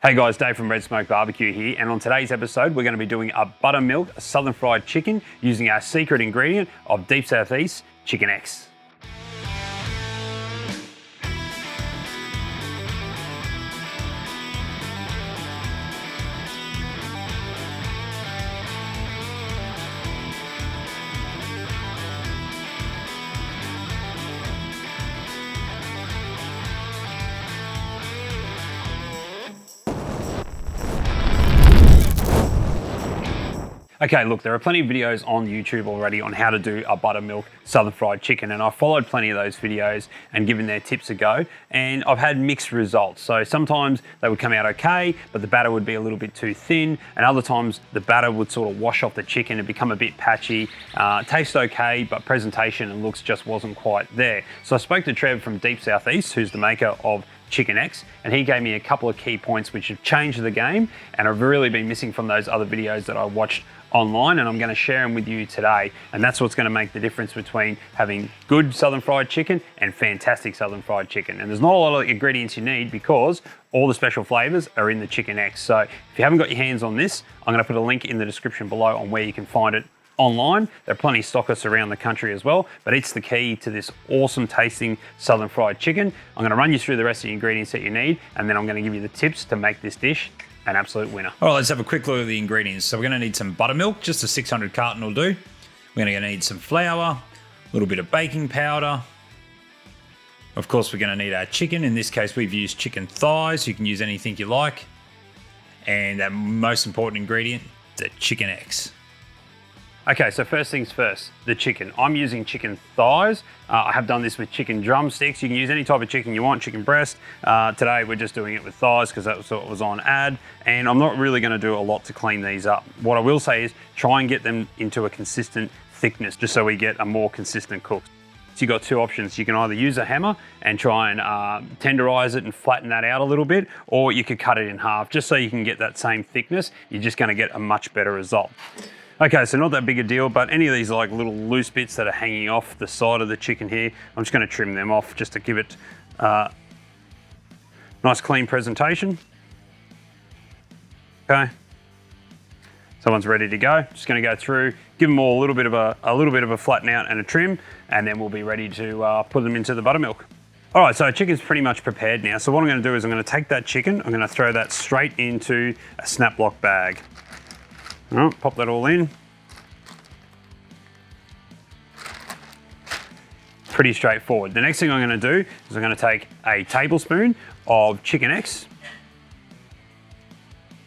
Hey guys, Dave from Red Smoke Barbecue here, and on today's episode we're going to be doing a buttermilk southern fried chicken using our secret ingredient of Deep Southeast Chicken X. Okay, look, there are plenty of videos on YouTube already on how to do a buttermilk southern fried chicken, and I've followed plenty of those videos and given their tips a go, and I've had mixed results. So sometimes they would come out okay, but the batter would be a little bit too thin, and other times the batter would sort of wash off the chicken and become a bit patchy. Tastes okay, but presentation and looks just wasn't quite there. So I spoke to Trev from Deep Southeast, who's the maker of Chicken X, and he gave me a couple of key points which have changed the game and have really been missing from those other videos that I watched online, and I'm going to share them with you today. And that's what's going to make the difference between having good southern fried chicken and fantastic southern fried chicken. And there's not a lot of ingredients you need because all the special flavors are in the Chicken X. So if you haven't got your hands on this, I'm going to put a link in the description below on where you can find it online. There are plenty of stockists around the country as well, but it's the key to this awesome tasting southern fried chicken. I'm going to run you through the rest of the ingredients that you need, and then I'm going to give you the tips to make this dish an absolute winner. All right, let's have a quick look at the ingredients. So we're going to need some buttermilk, just a 600 carton will do. We're going to need some flour, a little bit of baking powder. Of course, we're going to need our chicken. In this case, we've used chicken thighs. You can use anything you like. And that most important ingredient, the Chicken X. Okay, so first things first, the chicken. I'm using chicken thighs. I have done this with chicken drumsticks. You can use any type of chicken you want, chicken breast. Today we're just doing it with thighs because that's what was on ad. And I'm not really gonna do a lot to clean these up. What I will say is try and get them into a consistent thickness just so we get a more consistent cook. So you've got two options. You can either use a hammer and try and tenderize it and flatten that out a little bit, or you could cut it in half just so you can get that same thickness. You're just gonna get a much better result. Okay, so not that big a deal, but any of these like little loose bits that are hanging off the side of the chicken here, I'm just gonna trim them off just to give it nice clean presentation. Okay, so one's ready to go. Just gonna go through, give them all a little bit of a flatten out and a trim, and then we'll be ready to put them into the buttermilk. All right, so chicken's pretty much prepared now. So what I'm gonna do is I'm gonna take that chicken, I'm gonna throw that straight into a snap lock bag. All right, pop that all in. Pretty straightforward. The next thing I'm going to do is I'm going to take a tablespoon of Chicken X,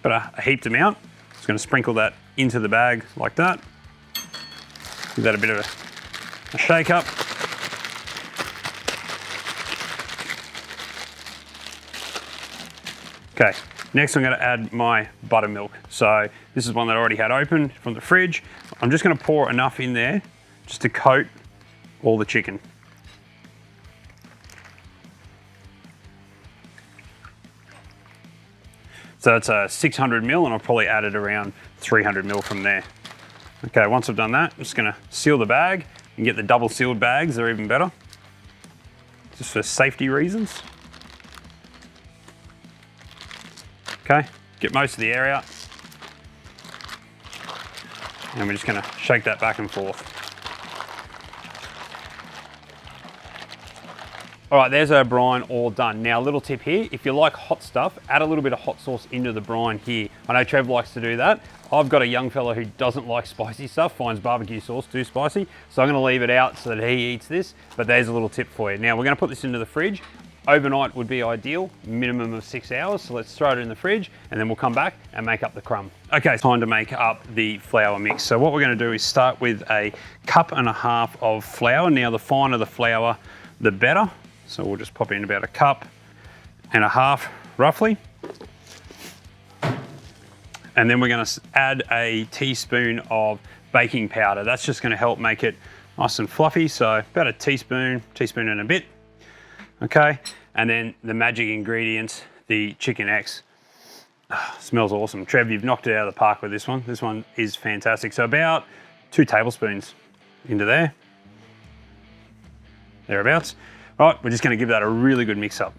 but I heaped them out. Just going to sprinkle that into the bag like that. Give that a bit of a shake up. Okay. Next, I'm going to add my buttermilk. So this is one that I already had open from the fridge. I'm just going to pour enough in there just to coat all the chicken. So that's a 600 ml, and I've probably added around 300 ml from there. Okay, once I've done that, I'm just going to seal the bag. You can get the double sealed bags, they're even better, just for safety reasons. Okay, get most of the air out. And we're just gonna shake that back and forth. All right, there's our brine all done. Now, a little tip here, if you like hot stuff, add a little bit of hot sauce into the brine here. I know Trev likes to do that. I've got a young fella who doesn't like spicy stuff, finds barbecue sauce too spicy, so I'm gonna leave it out so that he eats this, but there's a little tip for you. Now, we're gonna put this into the fridge. Overnight would be ideal, minimum of 6 hours. So let's throw it in the fridge and then we'll come back and make up the crumb. Okay, time to make up the flour mix. So what we're gonna do is start with a cup and a half of flour. Now the finer the flour, the better. So we'll just pop in about a cup and a half, roughly. And then we're gonna add a teaspoon of baking powder. That's just gonna help make it nice and fluffy. So about a teaspoon and a bit. Okay, and then the magic ingredient, the Chicken X. Smells awesome. Trev, you've knocked it out of the park with this one. This one is fantastic. So about 2 tablespoons into there, thereabouts. All right, we're just gonna give that a really good mix up.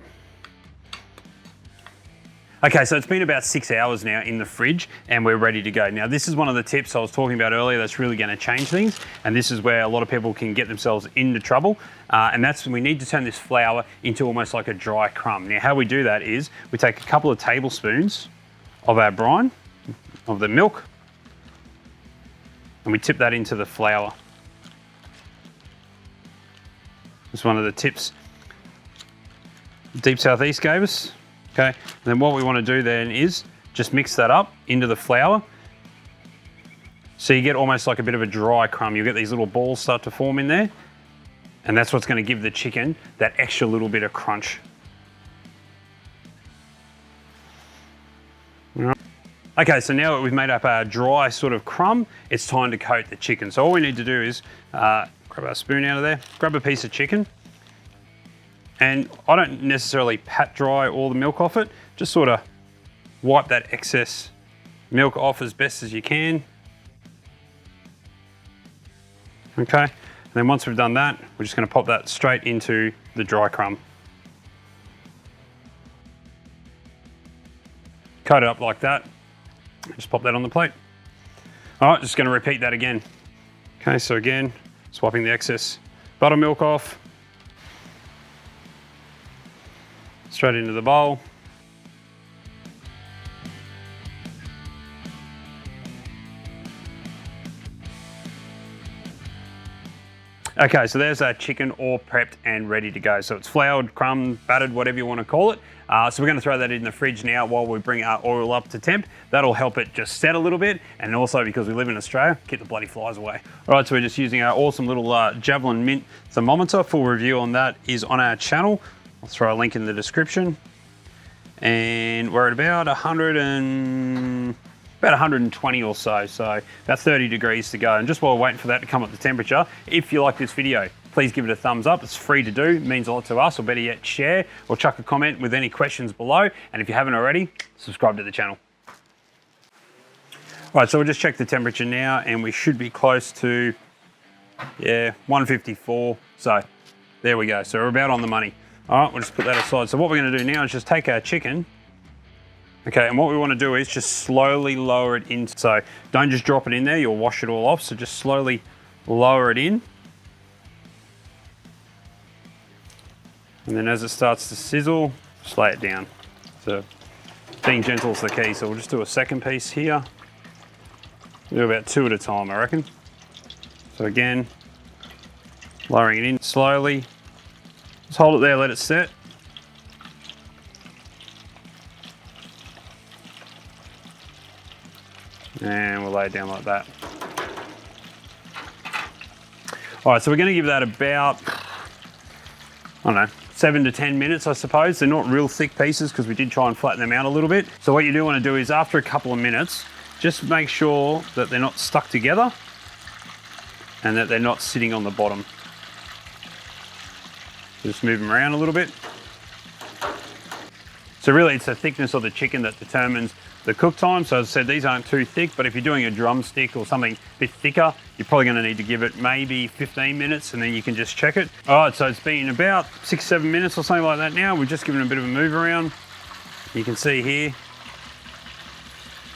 Okay, so it's been about 6 hours now in the fridge and we're ready to go. Now, this is one of the tips I was talking about earlier that's really gonna change things, and this is where a lot of people can get themselves into trouble, and that's when we need to turn this flour into almost like a dry crumb. Now, how we do that is we take a couple of tablespoons of our brine, of the milk, and we tip that into the flour. It's one of the tips Deep Southeast gave us. Okay, and then what we want to do then is just mix that up into the flour. So you get almost like a bit of a dry crumb. You'll get these little balls start to form in there. And that's what's going to give the chicken that extra little bit of crunch. Okay, so now that we've made up our dry sort of crumb, it's time to coat the chicken. So all we need to do is grab our spoon out of there, grab a piece of chicken. And I don't necessarily pat dry all the milk off it, just sort of wipe that excess milk off as best as you can. Okay, and then once we've done that, we're just gonna pop that straight into the dry crumb. Coat it up like that, just pop that on the plate. All right, just gonna repeat that again. Okay, so again, swiping the excess buttermilk off, straight into the bowl. Okay, so there's our chicken all prepped and ready to go. So it's floured, crumbed, battered, whatever you want to call it. So we're going to throw that in the fridge now while we bring our oil up to temp. That'll help it just set a little bit, and also because we live in Australia, keep the bloody flies away. All right, so we're just using our awesome little Javelin Mint thermometer. Full review on that is on our channel. I'll throw a link in the description. And we're at about 120 or so about 30 degrees to go. And just while we're waiting for that to come up the temperature, if you like this video, please give it a thumbs up. It's free to do, it means a lot to us, or better yet, share, or chuck a comment with any questions below. And if you haven't already, subscribe to the channel. All right, so we'll just check the temperature now, and we should be close to, 154. So there we go, so we're about on the money. All right, we'll just put that aside. So what we're gonna do now is just take our chicken, okay, and what we wanna do is just slowly lower it in. So don't just drop it in there, you'll wash it all off. So just slowly lower it in. And then as it starts to sizzle, just lay it down. So being gentle is the key. So we'll just do a second piece here. We'll do about 2 at a time, I reckon. So again, lowering it in slowly. Just hold it there, let it set. And we'll lay it down like that. All right, so we're gonna give that about, I don't know, 7 to 10 minutes, I suppose. They're not real thick pieces because we did try and flatten them out a little bit. So what you do wanna do is after a couple of minutes, just make sure that they're not stuck together and that they're not sitting on the bottom. Just move them around a little bit. So really it's the thickness of the chicken that determines the cook time. So as I said, these aren't too thick, but if you're doing a drumstick or something a bit thicker, you're probably gonna need to give it maybe 15 minutes and then you can just check it. All right, so it's been about 6-7 minutes or something like that now. We've just given it a bit of a move around. You can see here,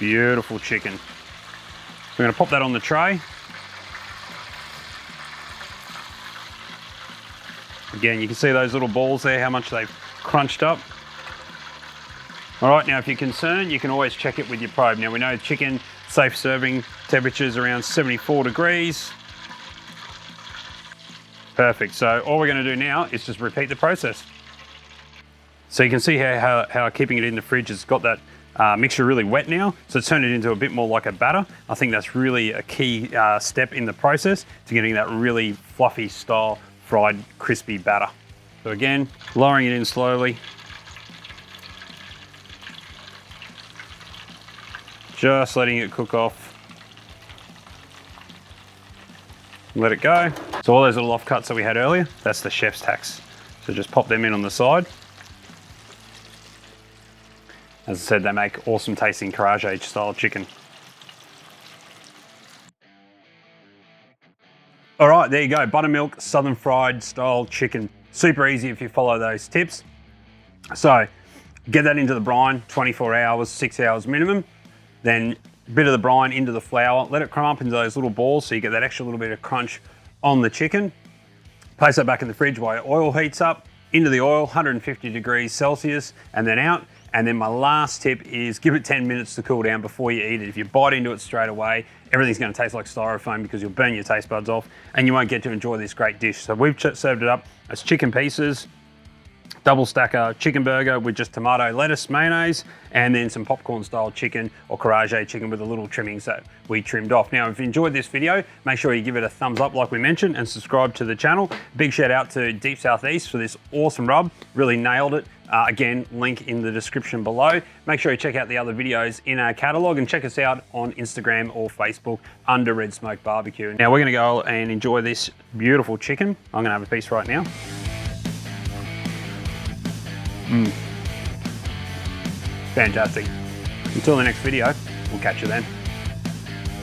beautiful chicken. We're gonna pop that on the tray. Again, you can see those little balls there, how much they've crunched up. All right, now if you're concerned, you can always check it with your probe. Now we know chicken, safe serving temperatures around 74 degrees. Perfect, so all we're gonna do now is just repeat the process. So you can see how keeping it in the fridge has got that mixture really wet now. So it's turned it into a bit more like a batter. I think that's really a key step in the process to getting that really fluffy style fried crispy batter. So again, lowering it in slowly. Just letting it cook off. Let it go. So all those little offcuts that we had earlier, that's the chef's tax. So just pop them in on the side. As I said, they make awesome tasting Karaage style chicken. All right, there you go, buttermilk Southern fried style chicken. Super easy if you follow those tips. So Get that into the brine, 24 hours, 6 hours minimum. Then a bit of the brine into the flour, let it crumb up into those little balls so you get that extra little bit of crunch on the chicken. Place that back in the fridge while your oil heats up. Into the oil, 150 degrees Celsius, and then out. And then my last tip is give it 10 minutes to cool down before you eat it. If you bite into it straight away, everything's gonna taste like styrofoam because you'll burn your taste buds off and you won't get to enjoy this great dish. So we've served it up as chicken pieces, double stacker chicken burger with just tomato, lettuce, mayonnaise, and then some popcorn style chicken or karaage chicken with the little trimmings that we trimmed off. Now, if you enjoyed this video, make sure you give it a thumbs up like we mentioned and subscribe to the channel. Big shout out to Deep Southeast for this awesome rub, really nailed it. Again, link in the description below. Make sure you check out the other videos in our catalog and check us out on Instagram or Facebook under Red Smoke Barbecue. Now we're gonna go and enjoy this beautiful chicken. I'm gonna have a piece right now. Fantastic. Until the next video, we'll catch you then.